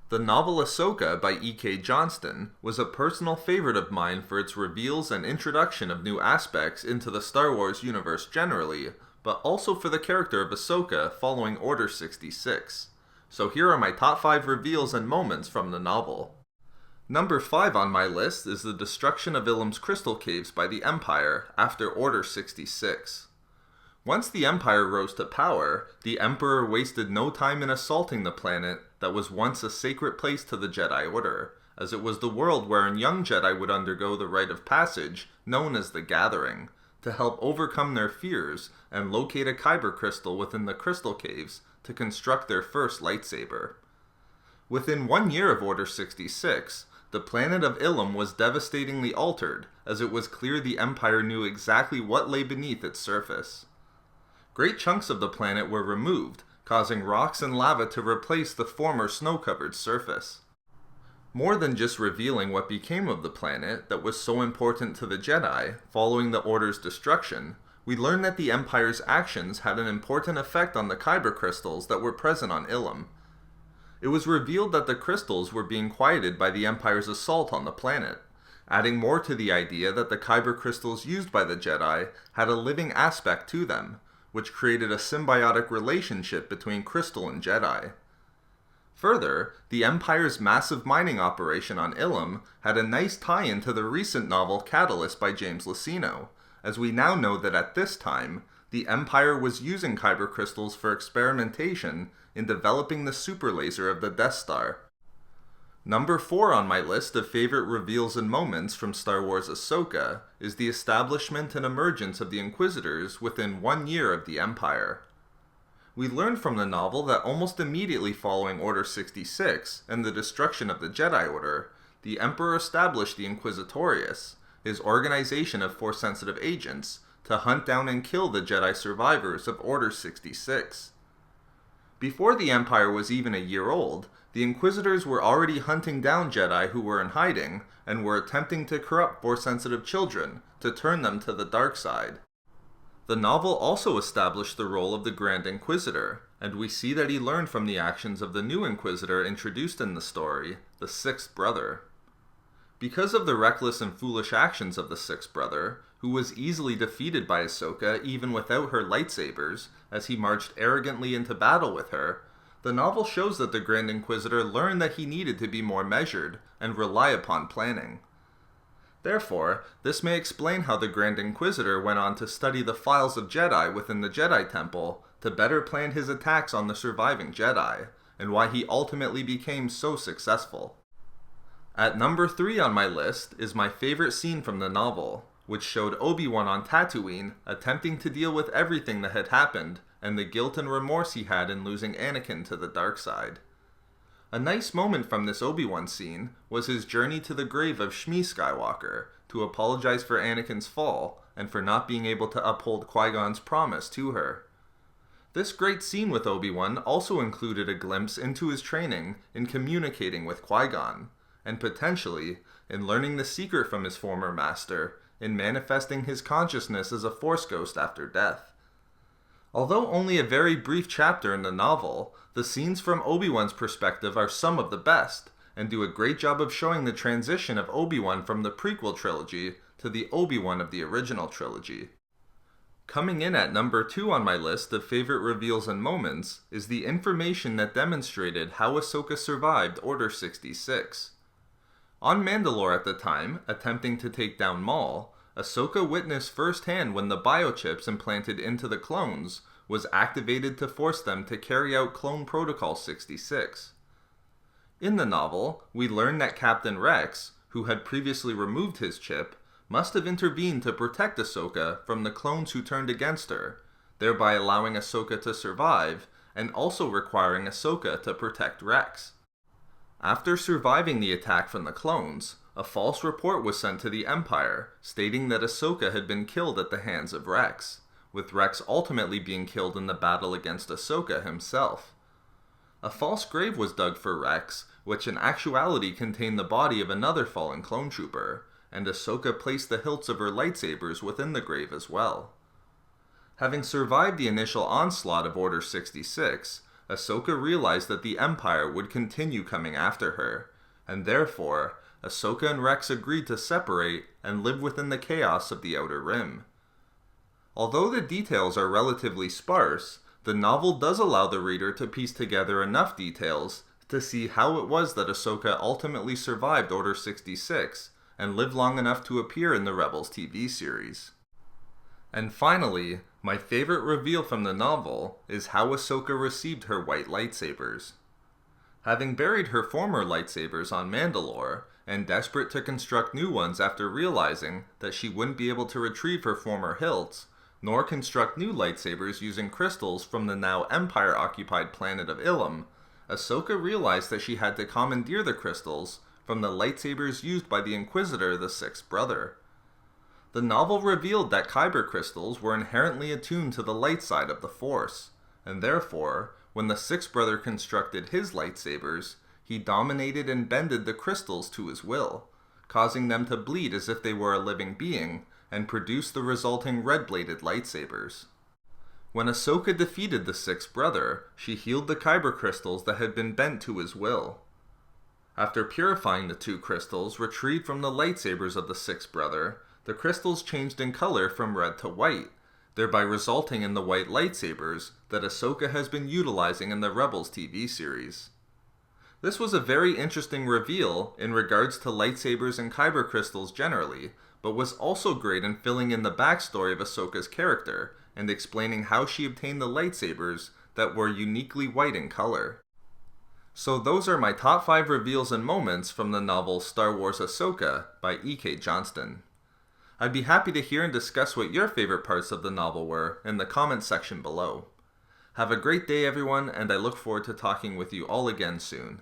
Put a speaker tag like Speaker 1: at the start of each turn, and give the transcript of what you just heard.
Speaker 1: The novel Ahsoka by E.K. Johnston was a personal favorite of mine for its reveals and introduction of new aspects into the Star Wars universe generally, but also for the character of Ahsoka following Order 66. So here are my top 5 reveals and moments from the novel. Number 5 on my list is the destruction of Ilum's crystal caves by the Empire after Order 66. Once the Empire rose to power, the Emperor wasted no time in assaulting the planet that was once a sacred place to the Jedi Order, as it was the world wherein young Jedi would undergo the rite of passage, known as the Gathering, to help overcome their fears and locate a kyber crystal within the crystal caves to construct their first lightsaber. Within 1 year of Order 66, the planet of Ilum was devastatingly altered, as it was clear the Empire knew exactly what lay beneath its surface. Great chunks of the planet were removed, causing rocks and lava to replace the former snow-covered surface. More than just revealing what became of the planet that was so important to the Jedi following the Order's destruction, we learn that the Empire's actions had an important effect on the kyber crystals that were present on Ilum. It was revealed that the crystals were being quieted by the Empire's assault on the planet, adding more to the idea that the kyber crystals used by the Jedi had a living aspect to them, which created a symbiotic relationship between Crystal and Jedi. Further, the Empire's massive mining operation on Ilum had a nice tie-in to the recent novel Catalyst by James Luceno, as we now know that at this time, the Empire was using kyber crystals for experimentation in developing the super laser of the Death Star. Number 4 on my list of favorite reveals and moments from Star Wars Ahsoka is the establishment and emergence of the Inquisitors within 1 year of the Empire. We learn from the novel that almost immediately following Order 66 and the destruction of the Jedi Order, the Emperor established the Inquisitorius, his organization of Force-sensitive agents, to hunt down and kill the Jedi survivors of Order 66. Before the Empire was even a year old, the Inquisitors were already hunting down Jedi who were in hiding and were attempting to corrupt Force-sensitive children to turn them to the dark side. The novel also established the role of the Grand Inquisitor, and we see that he learned from the actions of the new Inquisitor introduced in the story, the Sixth Brother. Because of the reckless and foolish actions of the Sixth Brother, who was easily defeated by Ahsoka even without her lightsabers, as he marched arrogantly into battle with her, the novel shows that the Grand Inquisitor learned that he needed to be more measured and rely upon planning. Therefore, this may explain how the Grand Inquisitor went on to study the files of Jedi within the Jedi Temple to better plan his attacks on the surviving Jedi, and why he ultimately became so successful. At number 3 on my list is my favorite scene from the novel, which showed Obi-Wan on Tatooine attempting to deal with everything that had happened and the guilt and remorse he had in losing Anakin to the dark side. A nice moment from this Obi-Wan scene was his journey to the grave of Shmi Skywalker to apologize for Anakin's fall and for not being able to uphold Qui-Gon's promise to her. This great scene with Obi-Wan also included a glimpse into his training in communicating with Qui-Gon, and potentially in learning the secret from his former master in manifesting his consciousness as a Force ghost after death. Although only a very brief chapter in the novel, the scenes from Obi-Wan's perspective are some of the best, and do a great job of showing the transition of Obi-Wan from the prequel trilogy to the Obi-Wan of the original trilogy. Coming in at number 2 on my list of favorite reveals and moments is the information that demonstrated how Ahsoka survived Order 66. On Mandalore at the time, attempting to take down Maul, Ahsoka witnessed firsthand when the biochips implanted into the clones was activated to force them to carry out Clone Protocol 66. In the novel, we learn that Captain Rex, who had previously removed his chip, must have intervened to protect Ahsoka from the clones who turned against her, thereby allowing Ahsoka to survive, and also requiring Ahsoka to protect Rex. After surviving the attack from the clones, a false report was sent to the Empire, stating that Ahsoka had been killed at the hands of Rex, with Rex ultimately being killed in the battle against Ahsoka himself. A false grave was dug for Rex, which in actuality contained the body of another fallen clone trooper, and Ahsoka placed the hilts of her lightsabers within the grave as well. Having survived the initial onslaught of Order 66, Ahsoka realized that the Empire would continue coming after her, and therefore, Ahsoka and Rex agreed to separate and live within the chaos of the Outer Rim. Although the details are relatively sparse, the novel does allow the reader to piece together enough details to see how it was that Ahsoka ultimately survived Order 66 and lived long enough to appear in the Rebels TV series. And finally, my favorite reveal from the novel is how Ahsoka received her white lightsabers. Having buried her former lightsabers on Mandalore, and desperate to construct new ones after realizing that she wouldn't be able to retrieve her former hilts, nor construct new lightsabers using crystals from the now Empire-occupied planet of Ilum, Ahsoka realized that she had to commandeer the crystals from the lightsabers used by the Inquisitor, the Sixth Brother. The novel revealed that kyber crystals were inherently attuned to the light side of the Force, and therefore, when the Sixth Brother constructed his lightsabers, he dominated and bended the crystals to his will, causing them to bleed as if they were a living being, and produce the resulting red-bladed lightsabers. When Ahsoka defeated the Sixth Brother, she healed the kyber crystals that had been bent to his will. After purifying the two crystals retrieved from the lightsabers of the Sixth Brother, the crystals changed in color from red to white, thereby resulting in the white lightsabers that Ahsoka has been utilizing in the Rebels TV series. This was a very interesting reveal in regards to lightsabers and kyber crystals generally, but was also great in filling in the backstory of Ahsoka's character and explaining how she obtained the lightsabers that were uniquely white in color. So those are my top 5 reveals and moments from the novel Star Wars Ahsoka by E.K. Johnston. I'd be happy to hear and discuss what your favorite parts of the novel were in the comments section below. Have a great day everyone, and I look forward to talking with you all again soon.